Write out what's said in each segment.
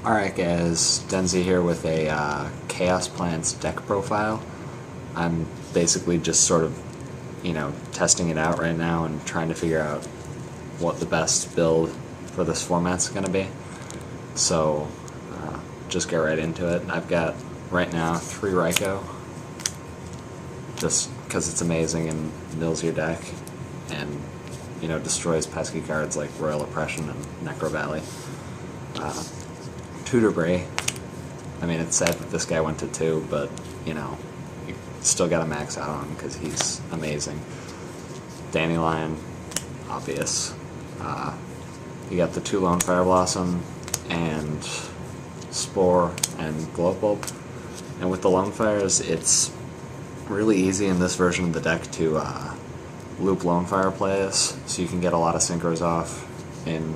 Alright guys, Denzi here with a Chaos Plants deck profile. I'm basically just sort of, testing it out right now and trying to figure out what the best build for this format's going to be. So, just get right into it. I've got, right now, 3 Raikou, just because it's amazing and mills your deck, and, destroys pesky cards like Royal Oppression and Necro Valley. Tutor Bray. I mean, it's sad that this guy went to 2, but, you still gotta max out on him because he's amazing. Dandelion, obvious. You got the 2 Lone Fire Blossom and Spore and Glow Bulb. And with the Lone Fires, it's really easy in this version of the deck to loop Lone Fire plays, so you can get a lot of synchros off in,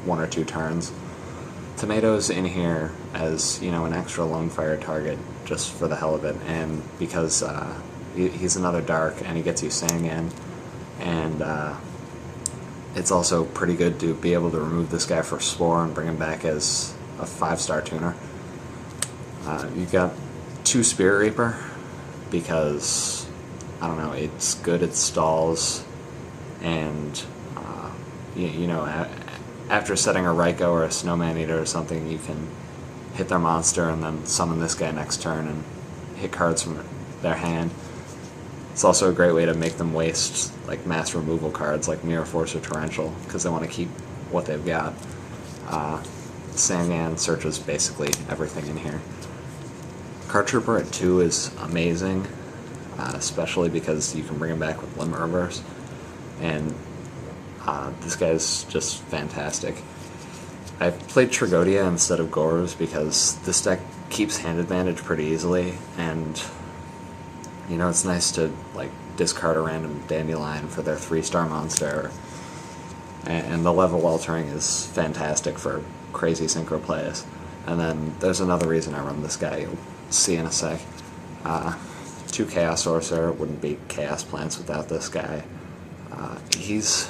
1 or 2 turns. Tomatoes in here as, an extra Lone Fire target just for the hell of it, and because he's another dark and he gets you Sangan, and it's also pretty good to be able to remove this guy for Spore and bring him back as a 5-star tuner. You've got 2 Spirit Reaper because, I don't know, it's good at stalls, and after setting a Raikou or a Snowman Eater or something, you can hit their monster and then summon this guy next turn and hit cards from their hand. It's also a great way to make them waste like mass removal cards like Mirror Force or Torrential because they want to keep what they've got. Sangan searches basically everything in here. Card Trooper at 2 is amazing, especially because you can bring him back with Limit Reverse, and this guy's just fantastic. I played Tragodia instead of Gorz because this deck keeps hand advantage pretty easily, and it's nice to like discard a random Dandelion for their 3-star monster, and the level altering is fantastic for crazy synchro plays. And then there's another reason I run this guy, you'll see in a sec. 2 Chaos Sorcerer, wouldn't be Chaos Plants without this guy. He's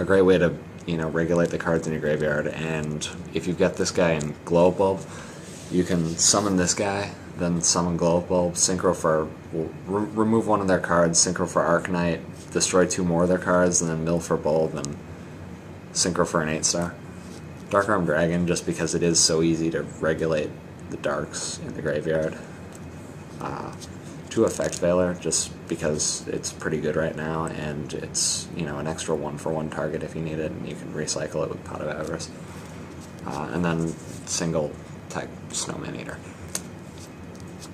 a great way to, regulate the cards in your graveyard, and if you've got this guy in Glow Bulb, you can summon this guy, then summon Glow Bulb, synchro for, remove one of their cards, synchro for Arcanite, destroy 2 more of their cards, and then mill for Bulb, and synchro for an 8-star. Dark Arm Dragon, just because it is so easy to regulate the darks in the graveyard. 2 Effect Veiler, just because it's pretty good right now, and it's, an extra 1-for-1 target if you need it, and you can recycle it with Pot of Avarice. And then single type Snowman Eater.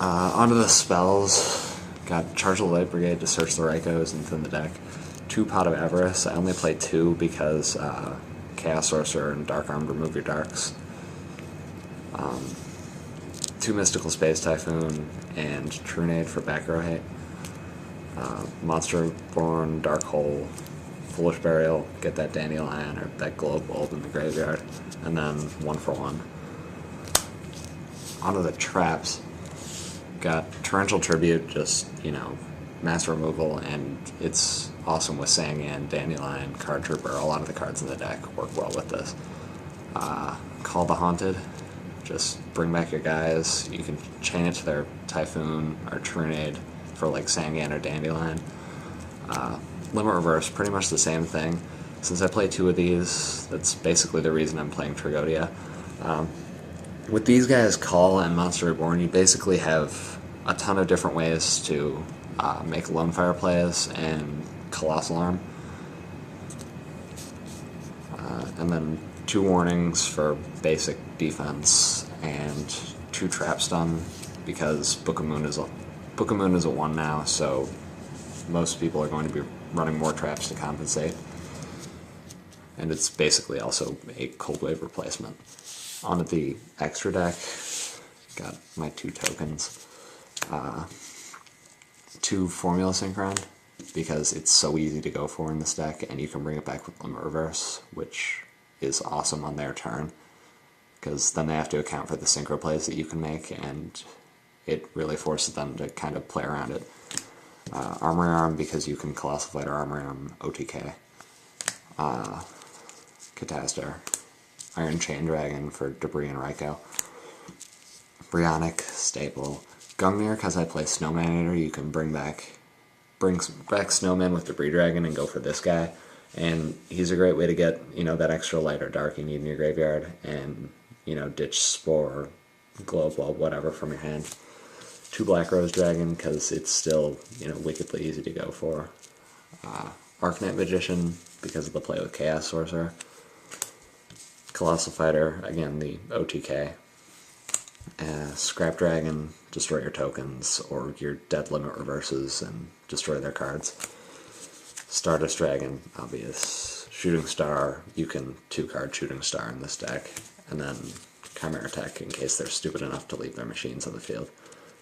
Onto the spells. Got Charge of the Light Brigade to search the Raikous and thin the deck. 2 Pot of Avarice. I only play 2 because Chaos Sorcerer and Dark Arm remove your darks. 2 Mystical Space Typhoon and Trunade for back row hate. Monster Born, Dark Hole, Foolish Burial, get that Dandelion or that Glow Bulb in the graveyard, and then 1-for-1. Onto the traps. Got Torrential Tribute, just, mass removal, and it's awesome with Sangan, Dandelion, Card Trooper. A lot of the cards in the deck work well with this. Call the Haunted. Just bring back your guys. You can chain it to their Typhoon or Trunade for like Sangan or Dandelion. Limit Reverse, pretty much the same thing. Since I play 2 of these, that's basically the reason I'm playing Tragodia. With these guys, Call and Monster Reborn, you basically have a ton of different ways to make Lone Fire plays and Colossal Arm. And then 2 warnings for basic defense and 2 trap stun because Book of Moon is a 1 now, so most people are going to be running more traps to compensate. And it's basically also a Cold Wave replacement. Onto the extra deck, got my 2 tokens. 2 Formula Synchron, because it's so easy to go for in this deck, and you can bring it back with Limit Reverse, which is awesome on their turn, because then they have to account for the synchro plays that you can make, and it really forces them to kind of play around it. Armory Arm, because you can Colossal Fighter Armory Arm OTK. Catastar. Iron Chain Dragon for Debris and Raikou. Brionac, staple. Gungnir, because I play Snowman Eater, you can bring back Snowman with Debris Dragon and go for this guy. And he's a great way to get, that extra light or dark you need in your graveyard, and, ditch Spore, Globe Bulb, whatever from your hand. 2 Black Rose Dragon, because it's still, wickedly easy to go for. Arcanite Magician, because of the play with Chaos Sorcerer. Colossal Fighter, again, the OTK. Scrap Dragon, destroy your tokens, or your dead limit reverses and destroy their cards. Stardust Dragon, obvious. Shooting Star, you can 2-card Shooting Star in this deck. And then Chimera Tech, in case they're stupid enough to leave their machines on the field.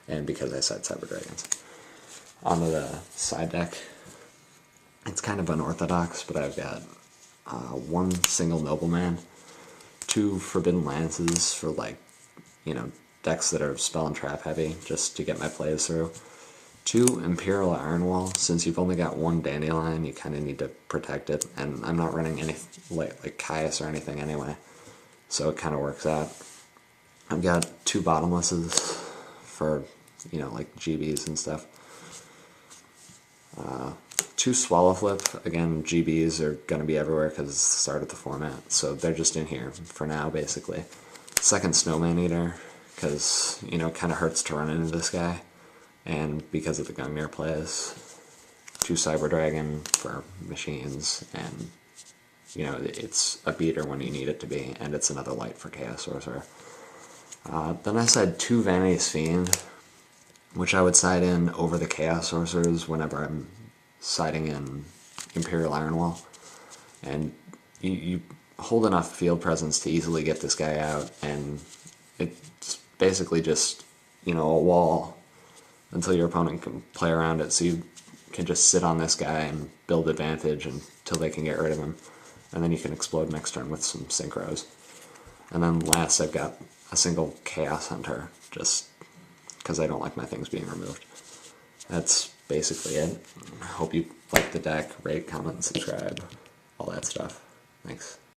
And because I said Cyber Dragons. Onto the side deck. It's kind of unorthodox, but I've got 1 single Nobleman, 2 Forbidden Lances for, decks that are spell and trap heavy, just to get my plays through. 2 Imperial Iron Wall. Since you've only got 1 Dandelion, you kind of need to protect it, and I'm not running any like Caius or anything anyway, so it kind of works out. I've got 2 Bottomlesses for, like GBs and stuff. 2 Swallow Flip. Again, GBs are going to be everywhere because it's the start of the format, so they're just in here for now, basically. 2nd Snowman Eater, because, it kind of hurts to run into this guy, and because of the Gungnir plays. 2 Cyber Dragon for machines, and, it's a beater when you need it to be, and it's another light for Chaos Sorcerer. Then I said 2 Vanity's Fiend, which I would side in over the Chaos Sorcerers whenever I'm siding in Imperial Iron Wall. And you hold enough field presence to easily get this guy out, and it's basically just, a wall until your opponent can play around it, so you can just sit on this guy and build advantage until they can get rid of him, and then you can explode next turn with some Synchros. And then last I've got a single Chaos Hunter, just because I don't like my things being removed. That's basically it. I hope you like the deck, rate, comment, and subscribe, all that stuff. Thanks.